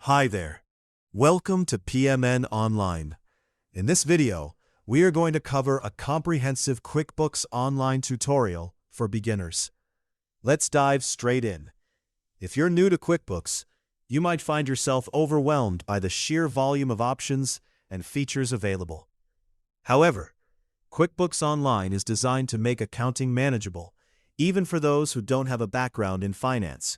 Hi there. Welcome to PMN Online. In this video, we are going to cover a comprehensive QuickBooks Online tutorial for beginners. Let's dive straight in. If you're new to QuickBooks, you might find yourself overwhelmed by the sheer volume of options and features available. However, QuickBooks Online is designed to make accounting manageable, even for those who don't have a background in finance.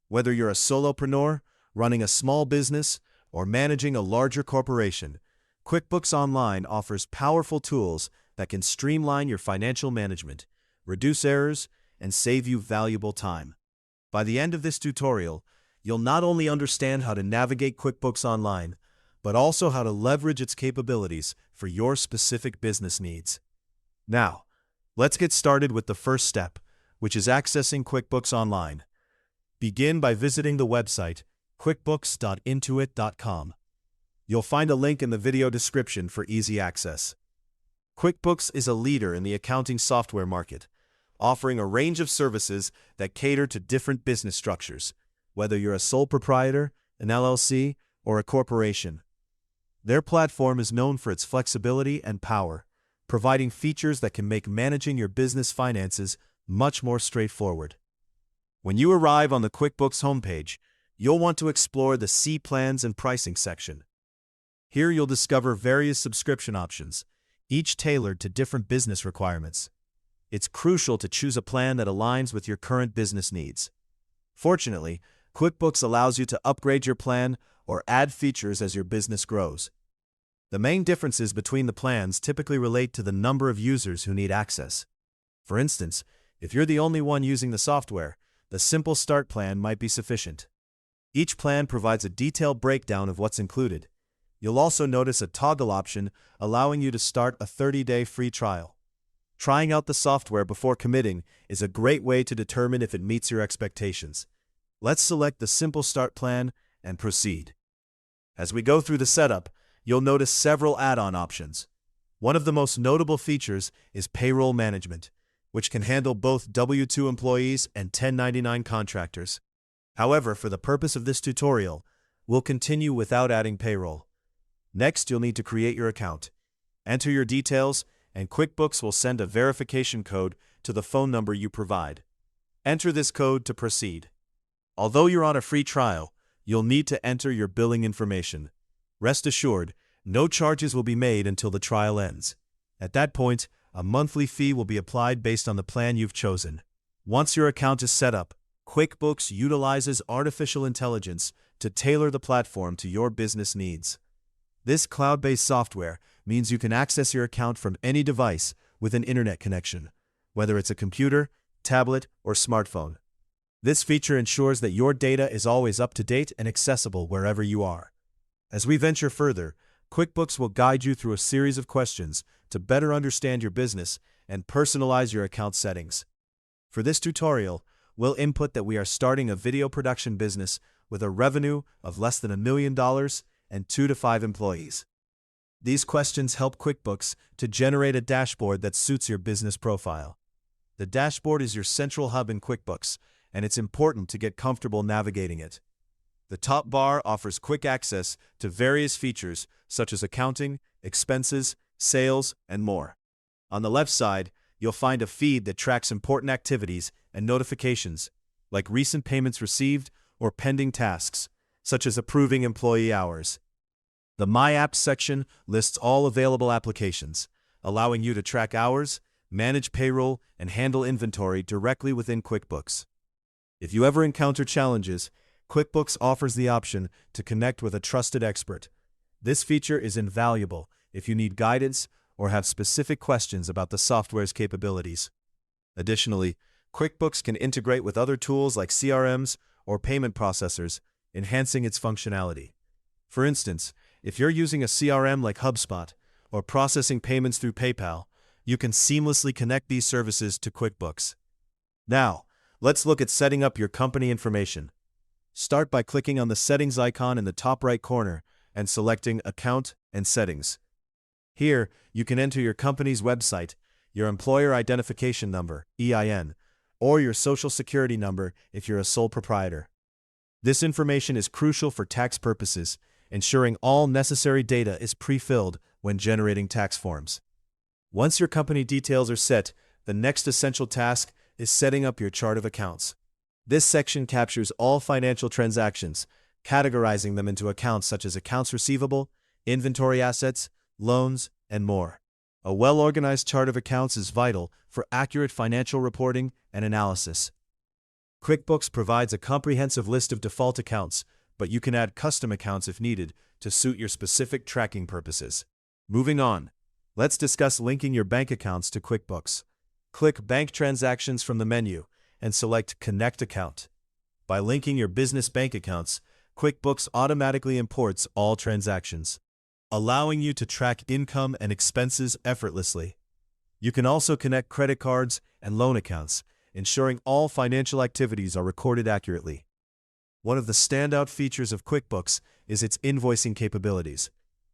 Whether you're a solopreneur, running a small business, or managing a larger corporation, QuickBooks Online offers powerful tools that can streamline your financial management, reduce errors, and save you valuable time. By the end of this tutorial, you'll not only understand how to navigate QuickBooks Online, but also how to leverage its capabilities for your specific business needs. Now, let's get started with the first step, which is accessing QuickBooks Online. Begin by visiting the website quickbooks.intuit.com. You'll find a link in the video description for easy access. QuickBooks is a leader in the accounting software market, offering a range of services that cater to different business structures, whether you're a sole proprietor, an LLC, or a corporation. Their platform is known for its flexibility and power, providing features that can make managing your business finances much more straightforward. When you arrive on the QuickBooks homepage, you'll want to explore the See Plans and Pricing section. Here you'll discover various subscription options, each tailored to different business requirements. It's crucial to choose a plan that aligns with your current business needs. Fortunately, QuickBooks allows you to upgrade your plan or add features as your business grows. The main differences between the plans typically relate to the number of users who need access. For instance, if you're the only one using the software, the simple Start plan might be sufficient. Each plan provides a detailed breakdown of what's included. You'll also notice a toggle option allowing you to start a 30-day free trial. Trying out the software before committing is a great way to determine if it meets your expectations. Let's select the Simple Start plan and proceed. As we go through the setup, you'll notice several add-on options. One of the most notable features is Payroll Management, which can handle both W-2 employees and 1099 contractors. However, for the purpose of this tutorial, we'll continue without adding payroll. Next, you'll need to create your account. Enter your details, and QuickBooks will send a verification code to the phone number you provide. Enter this code to proceed. Although you're on a free trial, you'll need to enter your billing information. Rest assured, no charges will be made until the trial ends. At that point, a monthly fee will be applied based on the plan you've chosen. Once your account is set up, QuickBooks utilizes artificial intelligence to tailor the platform to your business needs. This cloud-based software means you can access your account from any device with an internet connection, whether it's a computer, tablet, or smartphone. This feature ensures that your data is always up to date and accessible wherever you are. As we venture further, QuickBooks will guide you through a series of questions to better understand your business and personalize your account settings. For this tutorial, we'll input that we are starting a video production business with a revenue of less than $1 million and 2 to 5 employees. These questions help QuickBooks to generate a dashboard that suits your business profile. The dashboard is your central hub in QuickBooks, and it's important to get comfortable navigating it. The top bar offers quick access to various features such as accounting, expenses, sales, and more. On the left side, you'll find a feed that tracks important activities and notifications, like recent payments received or pending tasks, such as approving employee hours. The My Apps section lists all available applications, allowing you to track hours, manage payroll, and handle inventory directly within QuickBooks. If you ever encounter challenges, QuickBooks offers the option to connect with a trusted expert. This feature is invaluable if you need guidance or have specific questions about the software's capabilities. Additionally, QuickBooks can integrate with other tools like CRMs or payment processors, enhancing its functionality. For instance, if you're using a CRM like HubSpot or processing payments through PayPal, you can seamlessly connect these services to QuickBooks. Now, let's look at setting up your company information. Start by clicking on the Settings icon in the top right corner and selecting Account and Settings. Here, you can enter your company's website, your employer identification number, EIN, or your social security number if you're a sole proprietor. This information is crucial for tax purposes, ensuring all necessary data is pre-filled when generating tax forms. Once your company details are set, the next essential task is setting up your chart of accounts. This section captures all financial transactions, categorizing them into accounts such as accounts receivable, inventory assets, loans, and more. A well-organized chart of accounts is vital for accurate financial reporting and analysis. QuickBooks provides a comprehensive list of default accounts, but you can add custom accounts if needed to suit your specific tracking purposes. Moving on, let's discuss linking your bank accounts to QuickBooks. Click Bank Transactions from the menu and select Connect Account. By linking your business bank accounts, QuickBooks automatically imports all transactions, allowing you to track income and expenses effortlessly. You can also connect credit cards and loan accounts, ensuring all financial activities are recorded accurately. One of the standout features of QuickBooks is its invoicing capabilities.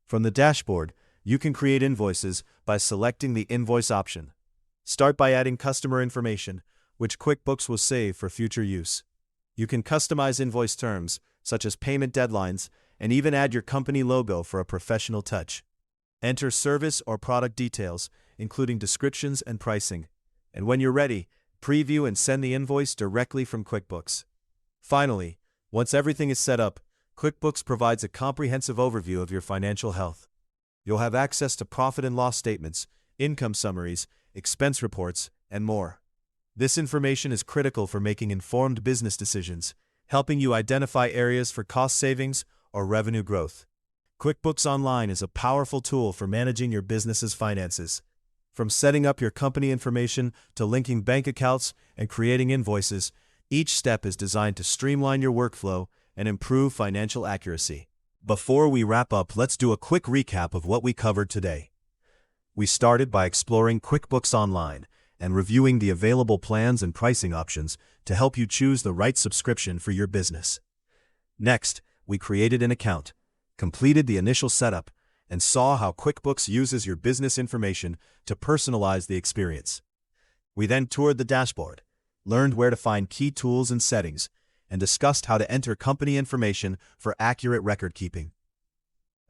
From the dashboard, you can create invoices by selecting the Invoice option. Start by adding customer information, which QuickBooks will save for future use. You can customize invoice terms, such as payment deadlines, and even add your company logo for a professional touch. Enter service or product details, including descriptions and pricing. And when you're ready, preview and send the invoice directly from QuickBooks. Finally, once everything is set up, QuickBooks provides a comprehensive overview of your financial health. You'll have access to profit and loss statements, income summaries, expense reports, and more. This information is critical for making informed business decisions, helping you identify areas for cost savings or revenue growth. QuickBooks Online is a powerful tool for managing your business's finances. From setting up your company information to linking bank accounts and creating invoices, each step is designed to streamline your workflow and improve financial accuracy. Before we wrap up, let's do a quick recap of what we covered today. We started by exploring QuickBooks Online and reviewing the available plans and pricing options to help you choose the right subscription for your business. Next, we created an account, completed the initial setup, and saw how QuickBooks uses your business information to personalize the experience. We then toured the dashboard, learned where to find key tools and settings, and discussed how to enter company information for accurate record keeping.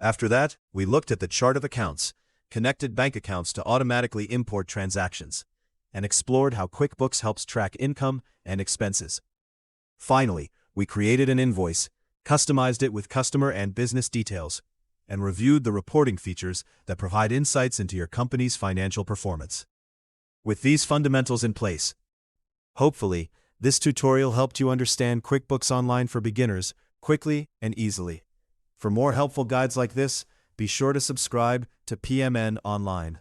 After that, we looked at the chart of accounts, connected bank accounts to automatically import transactions, and explored how QuickBooks helps track income and expenses. Finally, we created an invoice, customized it with customer and business details, and reviewed the reporting features that provide insights into your company's financial performance. With these fundamentals in place, hopefully, this tutorial helped you understand QuickBooks Online for beginners quickly and easily. For more helpful guides like this, be sure to subscribe to PMN Online.